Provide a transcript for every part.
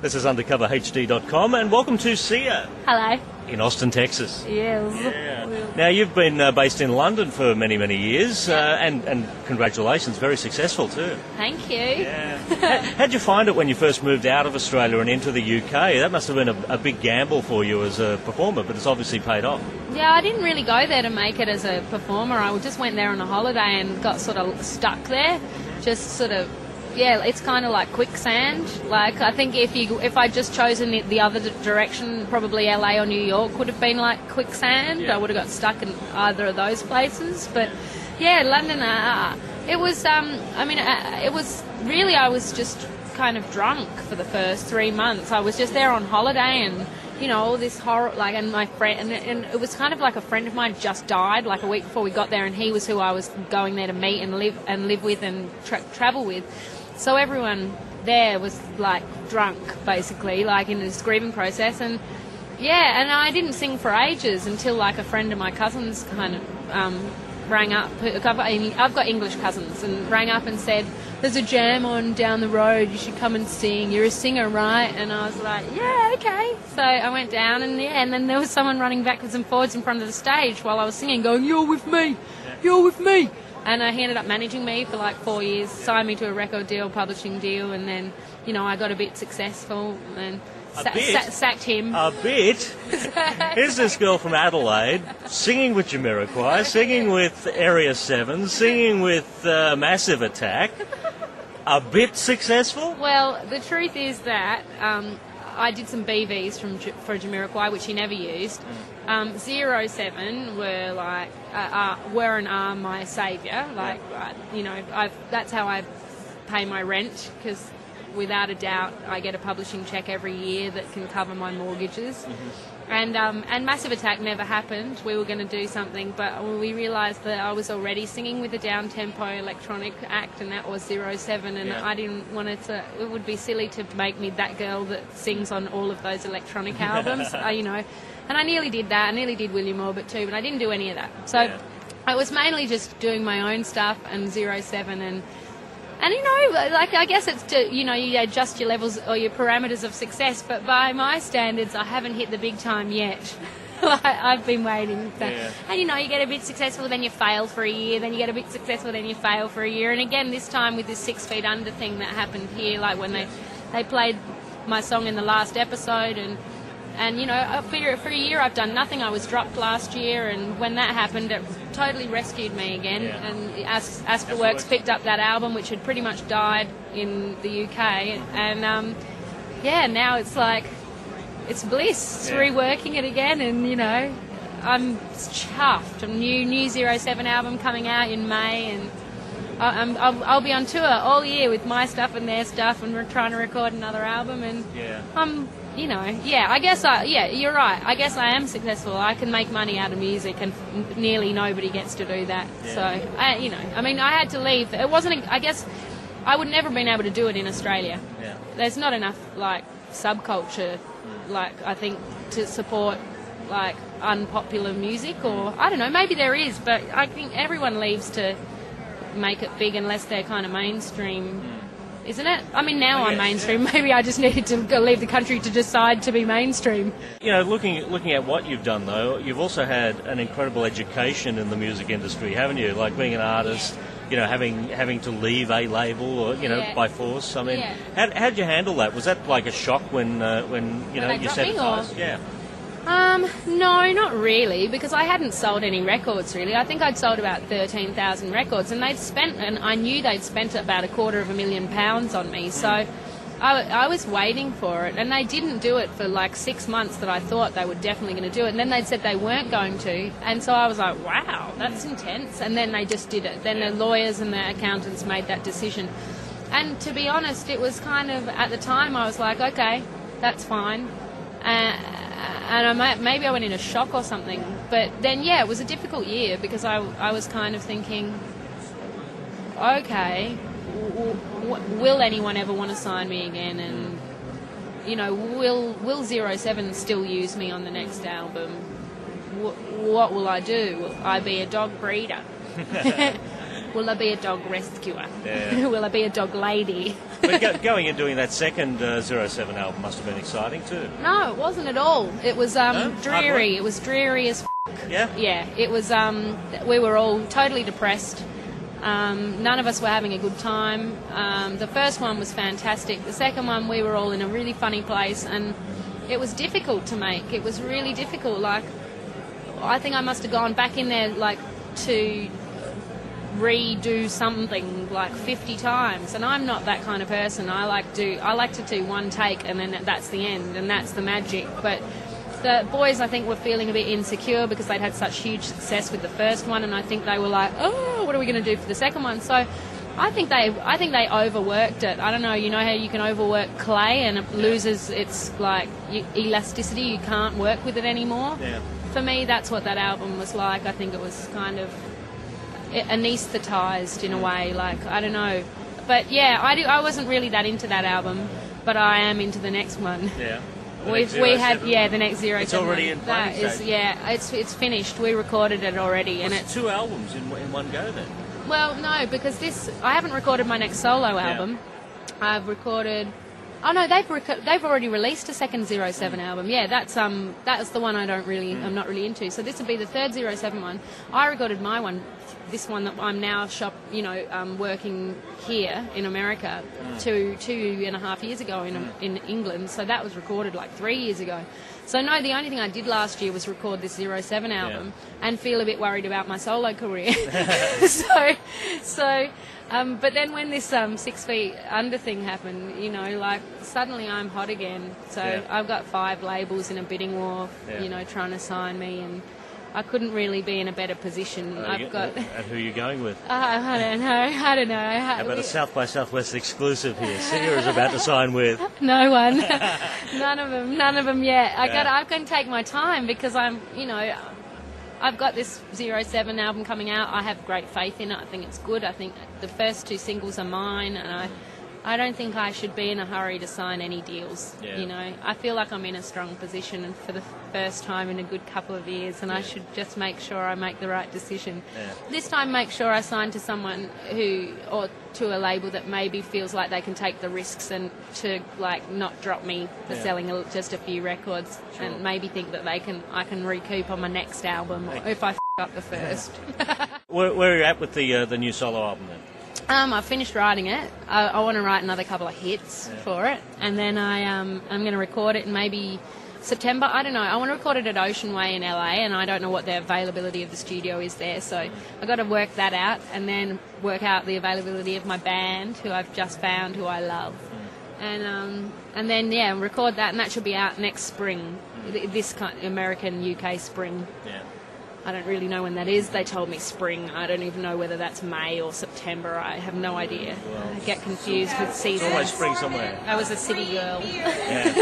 This is undercoverhd.com, and welcome to SIA Hello. in Austin, Texas. Yes. Yeah. Now, you've been based in London for many, many years, and congratulations, very successful too. Thank you. Yeah. How'd you find it when you first moved out of Australia and into the UK? That must have been a big gamble for you as a performer, but it's obviously paid off. Yeah, I didn't really go there to make it as a performer. I just went there on a holiday and got sort of stuck there. Just sort of, yeah, it's kind of like quicksand. Like, I think if I'd just chosen the other direction, probably LA or New York would have been like quicksand. Yeah. I would have got stuck in either of those places. But yeah, London, it was, it was really, I was just kind of drunk for the first 3 months. I was just there on holiday and, you know, all this horror, like, and my friend, and it was kind of like a friend of mine just died like a week before we got there, and he was who I was going there to meet and live with and travel with. So everyone there was like drunk, basically, like in this grieving process. And yeah, and I didn't sing for ages until like a friend of my cousins kind of rang up. I've got English cousins, and rang up and said, "There's a jam on down the road, you should come and sing. You're a singer, right?" And I was like, "Yeah, okay." So I went down, and then there was someone running backwards and forwards in front of the stage while I was singing, going, "You're with me, you're with me." And he ended up managing me for like 4 years, signed me to a record deal, publishing deal, and then, you know, I got a bit successful and sacked him. A bit? Here's this girl from Adelaide singing with Jamiroquai, singing with Area 7, singing with Massive Attack. A bit successful? Well, the truth is that I did some BVs for Jamiroquai, which he never used. 07 were like were and are my saviour. Like, you know, that's how I pay my rent, because without a doubt I get a publishing cheque every year that can cover my mortgages. Mm-hmm. And Massive Attack never happened. We were going to do something, but we realised that I was already singing with a down-tempo electronic act, and that was 07, and I didn't want it to... It would be silly to make me that girl that sings on all of those electronic albums, you know. And I nearly did that. I nearly did William Orbit too, but I didn't do any of that. So I was mainly just doing my own stuff and 07, and you know, like, I guess it's to, you know, you adjust your levels or your parameters of success, but by my standards, I haven't hit the big time yet. Like, I've been waiting. So. Yeah. And, you know, you get a bit successful, then you fail for a year, then you get a bit successful, then you fail for a year. And again, this time with this 6 Feet Under thing that happened here, like when they played my song in the last episode, and you know, for a year I've done nothing. I was dropped last year, and when that happened, it totally rescued me again. Yeah. And Asperworks picked up that album, which had pretty much died in the UK, and now it's like, it's bliss. It's reworking it again, and you know, I'm chuffed. A new 07 album coming out in May, and I'll be on tour all year with my stuff and their stuff, and we're trying to record another album, and you know, I guess you're right. I guess I am successful. I can make money out of music, and nearly nobody gets to do that. Yeah. So, you know, I mean, I had to leave. It wasn't, I guess, I would never have been able to do it in Australia. Yeah. There's not enough, like, subculture, like, I think, to support, like, unpopular music, or, I don't know, maybe there is, but I think everyone leaves to make it big unless they're kind of mainstream. Isn't it? I mean, now I'm mainstream. Yeah. Maybe I just needed to go leave the country to decide to be mainstream. You know, looking at what you've done, though, you've also had an incredible education in the music industry, haven't you? Like being an artist, you know, having to leave a label, or you know, by force. I mean, how did you handle that? Was that like a shock when you know you said it? Yeah. No, not really, because I hadn't sold any records, really. I think I'd sold about 13,000 records, and I knew they'd spent about £250,000 on me, so I was waiting for it, and they didn't do it for like 6 months that I thought they were definitely going to do it, and then they'd said they weren't going to, and so I was like, wow, that's intense, and then they just did it. Then the lawyers and the accountants made that decision, and to be honest, it was kind of, at the time, I was like, okay, that's fine, and maybe I went in a shock or something. But then, it was a difficult year, because I was kind of thinking, okay, will anyone ever want to sign me again? And, you know, will 07 still use me on the next album? What will I do? Will I be a dog breeder? will I be a dog rescuer? Yeah. Will I be a dog lady? But going and doing that second 07 album must have been exciting too. No, it wasn't at all. It was dreary. It was dreary as Yeah? Yeah, it was, we were all totally depressed. None of us were having a good time. The first one was fantastic. The second one, we were all in a really funny place, and it was difficult to make. It was really difficult. Like, I think I must have gone back in there, like, to redo something like 50 times, and I'm not that kind of person. I like to do one take, and then that's the end, and that's the magic. But the boys, I think, were feeling a bit insecure because they'd had such huge success with the first one, and I think they were like, oh, what are we going to do for the second one? So I think they overworked it. I don't know, you know how you can overwork clay and it loses its like elasticity, you can't work with it anymore? Yeah. For me, that's what that album was like. I think it was kind of anaesthetised in a way, like, I don't know. But yeah, I wasn't really that into that album, but I am into the next one. Yeah. We had the next 07. It's already in planning stage. Yeah, it's finished. We recorded it already, and it's 2 albums in one go then. Well, no, because I haven't recorded my next solo album. I've recorded. Oh no, they've already released a second 07 album. Yeah, that's the one I'm not really into. So this would be the third 07 one. I recorded my one, this one that I'm now working here in America 2.5 years ago in England. So that was recorded like 3 years ago. So no, the only thing I did last year was record this 07 album and feel a bit worried about my solo career. But then when this 6 Feet Under thing happened, like suddenly I'm hot again. So I've got 5 labels in a bidding war, trying to sign me, and I couldn't really be in a better position. And who are you going with? I don't know. How about a South by Southwest exclusive here? Sia is about to sign with. No one. None of them yet. I'm going to take my time because I've got this 07 album coming out. I have great faith in it. I think it's good. I think the first 2 singles are mine, and I don't think I should be in a hurry to sign any deals. Yeah. I feel like I'm in a strong position for the first time in a good couple of years, and I should just make sure I make the right decision. Yeah. This time, make sure I sign to someone or to a label that maybe feels like they can take the risks and to not drop me for selling just a few records, and maybe think that I can recoup on my next album if I up the first. Where are you at with the new solo album then? I finished writing it. I want to write another couple of hits for it, and then I'm going to record it in maybe September. I don't know. I want to record it at Ocean Way in LA, and I don't know what the availability of the studio is there, so I've got to work that out, and then work out the availability of my band, who I've just found, who I love, and then record that, and that should be out next spring, this kind American UK spring. Yeah. I don't really know when that is. They told me spring. I don't even know whether that's May or September. I have no idea. Well, I get confused with seasons. It's always spring somewhere. I was a city girl. Yeah.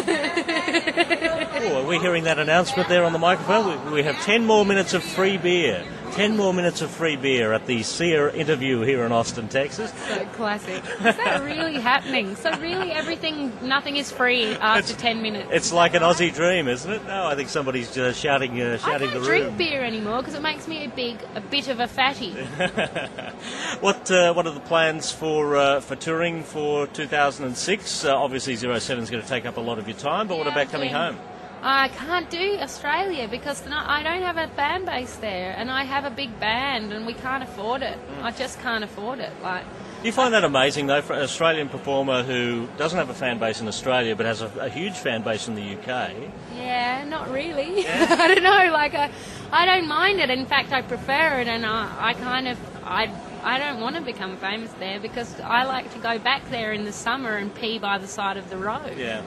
Are we hearing that announcement there on the microphone? We have 10 more minutes of free beer. 10 more minutes of free beer at the Sia interview here in Austin, Texas. So classic. Is that really happening? So really nothing is free after 10 minutes? It's like an Aussie dream, isn't it? No, I think somebody's just shouting the room. I don't drink beer anymore because it makes me a bit of a fatty. What are the plans for touring for 2006? Obviously 07 is going to take up a lot of your time, but what about coming home? I can't do Australia because I don't have a fan base there, and I have a big band, and we can't afford it. I just can't afford it. Do you find that amazing, though, for an Australian performer who doesn't have a fan base in Australia but has a huge fan base in the UK? Yeah, not really. Yeah. I don't know. I don't mind it. In fact, I prefer it, and I don't want to become famous there because I like to go back there in the summer and pee by the side of the road. Yeah.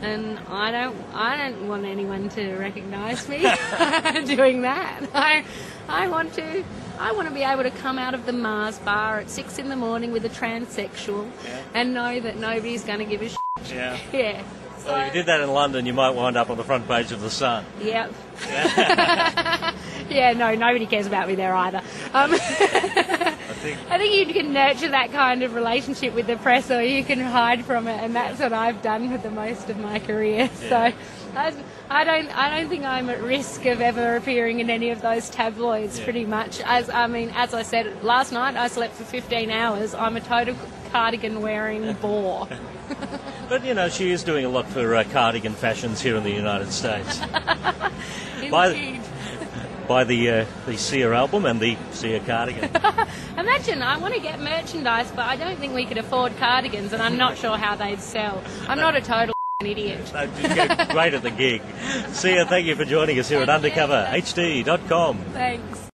And I don't want anyone to recognise me doing that. I want to be able to come out of the Mars bar at 6 a.m. with a transsexual and know that nobody's going to give a shit. Yeah. Yeah. Well, if you did that in London, you might wind up on the front page of The Sun. Yep. Yeah, no, nobody cares about me there either. I I think you can nurture that kind of relationship with the press, or you can hide from it, and that's what I've done for the most of my career. So I don't think I'm at risk of ever appearing in any of those tabloids. Pretty much, as I said last night, I slept for 15 hours. I'm a total cardigan wearing bore. But she is doing a lot for cardigan fashions here in the United States. Indeed. By the Sia album and the Sia cardigan. Imagine, I want to get merchandise, but I don't think we could afford cardigans, and I'm not sure how they'd sell. I'm not a total idiot. Great at the gig. Sia, thank you for joining us here at undercoverhd.com. Thanks.